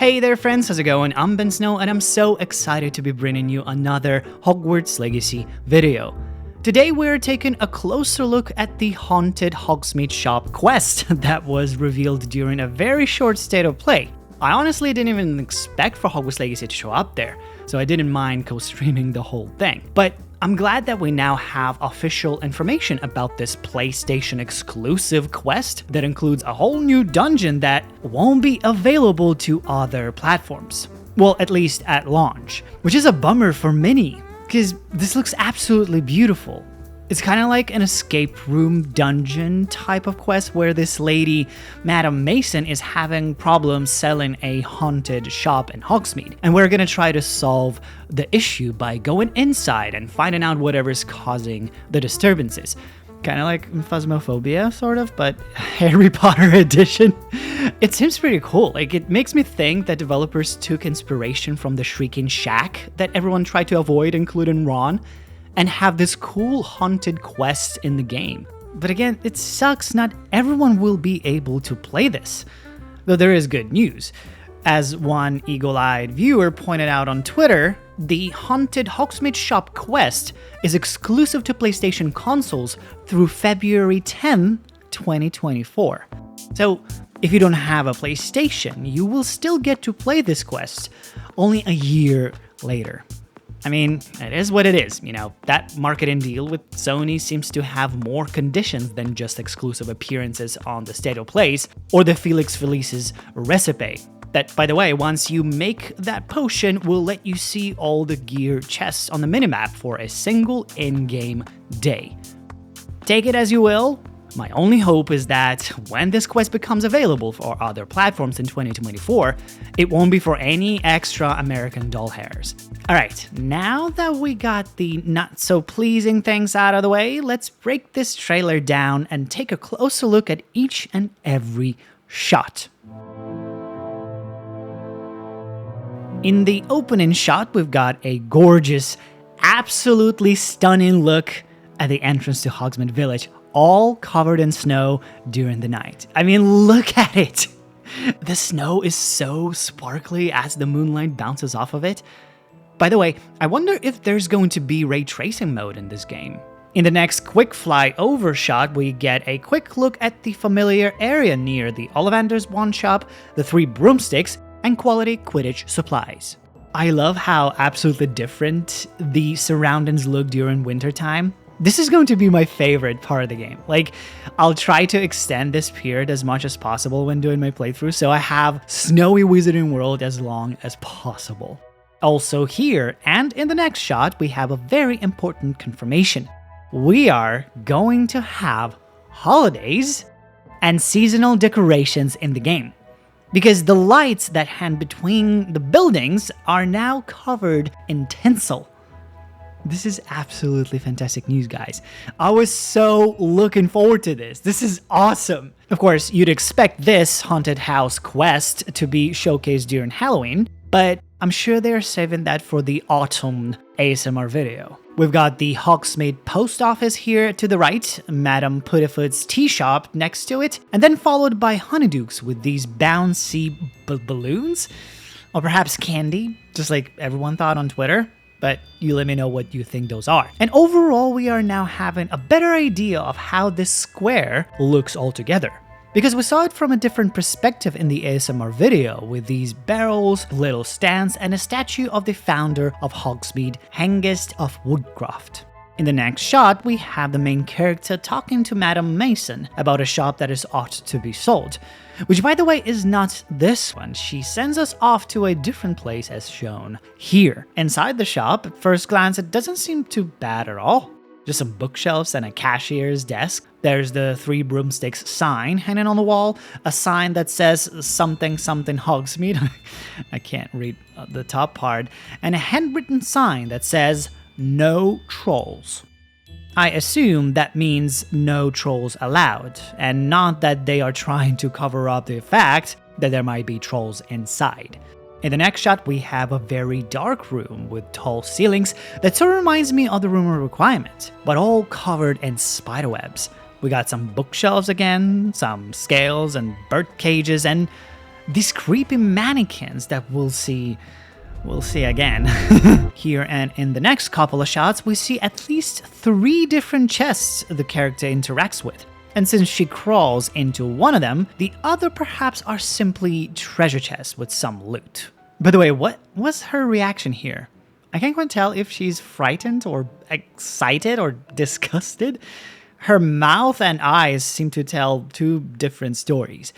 Hey there friends, how's it going? I'm Ben Snow and I'm so excited to be bringing you another Hogwarts Legacy video. Today we're taking a closer look at the haunted Hogsmeade Shop quest that was revealed during a very short state of play. I honestly didn't even expect for Hogwarts Legacy to show up there, so I didn't mind co-streaming the whole thing. But I'm glad that we now have official information about this PlayStation exclusive quest that includes a whole new dungeon that won't be available to other platforms. Well, at least at launch, which is a bummer for many, because this looks absolutely beautiful. It's kind of like an escape room dungeon type of quest where this lady, Madam Mason, is having problems selling a haunted shop in Hogsmeade. And we're gonna try to solve the issue by going inside and finding out whatever's causing the disturbances. Kind of like Phasmophobia, sort of, but Harry Potter edition. It seems pretty cool. Like, it makes me think that developers took inspiration from the Shrieking Shack that everyone tried to avoid, including Ron, and have this cool haunted quest in the game. But again, it sucks not everyone will be able to play this. Though there is good news. As one eagle-eyed viewer pointed out on Twitter, the haunted Hogsmeade Shop quest is exclusive to PlayStation consoles through February 10, 2024. So if you don't have a PlayStation, you will still get to play this quest only a year later. I mean, it is what it is, you know, that marketing deal with Sony seems to have more conditions than just exclusive appearances on the State of Plays or the Felix Felice's recipe. That, by the way, once you make that potion, will let you see all the gear chests on the minimap for a single in-game day. Take it as you will. My only hope is that when this quest becomes available for other platforms in 2024, it won't be for any extra American doll hairs. Alright, now that we got the not so pleasing things out of the way, let's break this trailer down and take a closer look at each and every shot. In the opening shot, we've got a gorgeous, absolutely stunning look at the entrance to Hogsmeade Village, all covered in snow during the night. I mean, look at it! The snow is so sparkly as the moonlight bounces off of it. By the way, I wonder if there's going to be ray tracing mode in this game. In the next quick fly-over shot, we get a quick look at the familiar area near the Ollivander's Wand Shop, the 3 broomsticks, and quality Quidditch supplies. I love how absolutely different the surroundings look during wintertime. This is going to be my favorite part of the game. Like, I'll try to extend this period as much as possible when doing my playthrough, so I have snowy Wizarding World as long as possible. Also here, and in the next shot, we have a very important confirmation. We are going to have holidays and seasonal decorations in the game. Because the lights that hang between the buildings are now covered in tinsel. This is absolutely fantastic news, guys. I was so looking forward to this. This is awesome. Of course, you'd expect this haunted house quest to be showcased during Halloween, but I'm sure they're saving that for the autumn ASMR video. We've got the Hogsmeade post office here to the right, Madame Puddifoot's tea shop next to it, and then followed by Honeydukes with these bouncy balloons, or perhaps candy, just like everyone thought on Twitter. But you let me know what you think those are. And overall, we are now having a better idea of how this square looks altogether. Because we saw it from a different perspective in the ASMR video, with these barrels, little stands, and a statue of the founder of Hogsmeade, Hengist of Woodcroft. In the next shot, we have the main character talking to Madam Mason about a shop that is ought to be sold. Which, by the way, is not this one. She sends us off to a different place as shown here. Inside the shop, at first glance, it doesn't seem too bad at all. Just some bookshelves and a cashier's desk. There's the 3 broomsticks sign hanging on the wall, a sign that says something something Hogsmeade. I can't read the top part. And a handwritten sign that says no trolls. I assume that means no trolls allowed, and not that they are trying to cover up the fact that there might be trolls inside. In the next shot, we have a very dark room with tall ceilings that sort of reminds me of the Room of Requirement, but all covered in spiderwebs. We got some bookshelves again, some scales and bird cages, and these creepy mannequins that we'll see again. Here and in the next couple of shots, we see at least 3 different chests the character interacts with. And since she crawls into one of them, the other perhaps are simply treasure chests with some loot. By the way, what was her reaction here? I can't quite tell if she's frightened or excited or disgusted. Her mouth and eyes seem to tell 2 different stories.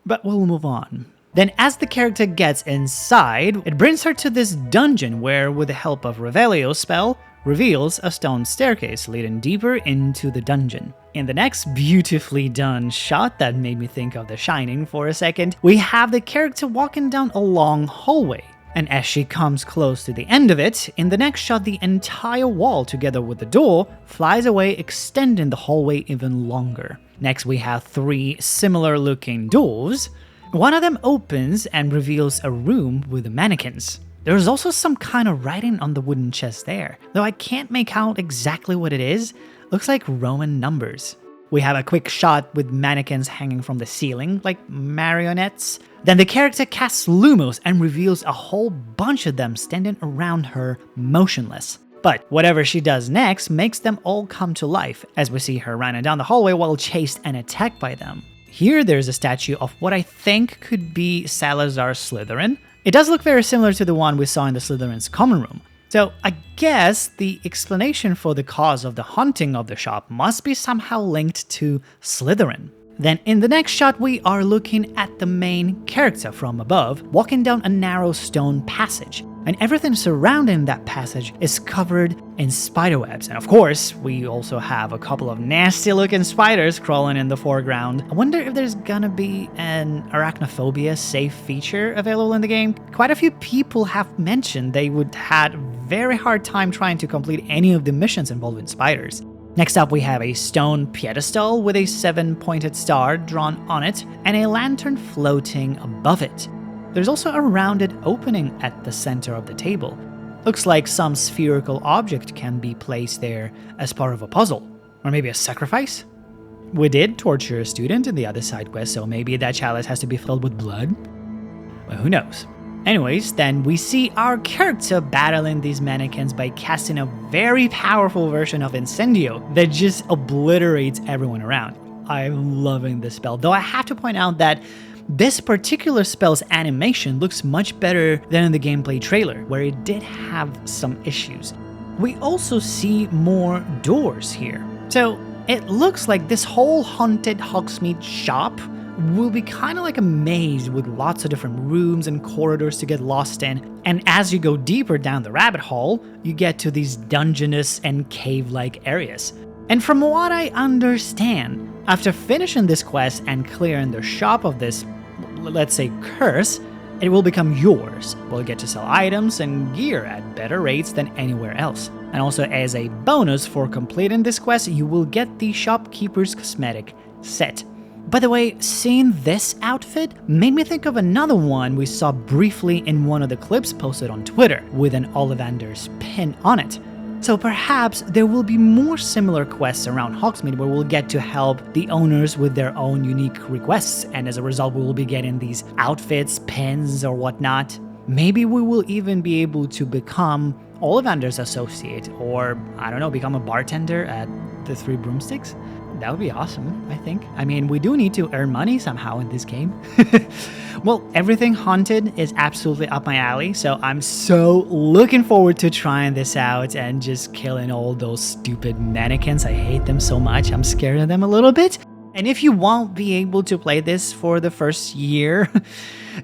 But we'll move on. Then as the character gets inside, it brings her to this dungeon where, with the help of Revelio's spell, reveals a stone staircase leading deeper into the dungeon. In the next beautifully done shot that made me think of The Shining for a second, we have the character walking down a long hallway. And as she comes close to the end of it, in the next shot the entire wall together with the door flies away, extending the hallway even longer. Next we have 3 similar looking doors. One of them opens and reveals a room with mannequins. There's also some kind of writing on the wooden chest there, though I can't make out exactly what it is. Looks like Roman numbers. We have a quick shot with mannequins hanging from the ceiling, like marionettes. Then the character casts Lumos and reveals a whole bunch of them standing around her, motionless. But whatever she does next makes them all come to life, as we see her running down the hallway while chased and attacked by them. Here there's a statue of what I think could be Salazar Slytherin. It does look very similar to the one we saw in the Slytherin's common room. So I guess the explanation for the cause of the haunting of the shop must be somehow linked to Slytherin. Then in the next shot we are looking at the main character from above, walking down a narrow stone passage. And everything surrounding that passage is covered in spiderwebs. And of course, we also have a couple of nasty looking spiders crawling in the foreground. I wonder if there's gonna be an arachnophobia safe feature available in the game. Quite a few people have mentioned they would had very hard time trying to complete any of the missions involving spiders. Next up we have a stone pedestal with a 7-pointed star drawn on it and a lantern floating above it. There's also a rounded opening at the center of the table. Looks like some spherical object can be placed there as part of a puzzle. Or maybe a sacrifice? We did torture a student in the other side quest, so maybe that chalice has to be filled with blood? Well, who knows? Anyways, then we see our character battling these mannequins by casting a very powerful version of Incendio that just obliterates everyone around. I'm loving this spell, though I have to point out that this particular spell's animation looks much better than in the gameplay trailer, where it did have some issues. We also see more doors here. So it looks like this whole haunted Hogsmeade shop will be kind of like a maze with lots of different rooms and corridors to get lost in. And as you go deeper down the rabbit hole, you get to these dungeonous and cave-like areas. And from what I understand, after finishing this quest and clearing the shop of this, let's say, curse, it will become yours. We'll get to sell items and gear at better rates than anywhere else. And also as a bonus for completing this quest, you will get the Shopkeeper's Cosmetic set. By the way, seeing this outfit made me think of another one we saw briefly in one of the clips posted on Twitter, with an Ollivander's pin on it. So perhaps there will be more similar quests around Hogsmeade where we'll get to help the owners with their own unique requests, and as a result we will be getting these outfits, pins, or whatnot. Maybe we will even be able to become Ollivander's associate, or, I don't know, become a bartender at the Three Broomsticks. That would be awesome, I think. I mean, we do need to earn money somehow in this game. Well, everything haunted is absolutely up my alley, so I'm so looking forward to trying this out and just killing all those stupid mannequins. I hate them so much. I'm scared of them a little bit. And if you won't be able to play this for the first year,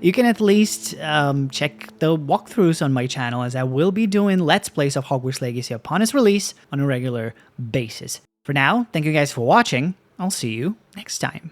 you can at least check the walkthroughs on my channel, as I will be doing Let's Plays of Hogwarts Legacy upon its release on a regular basis. For now, thank you guys for watching. I'll see you next time.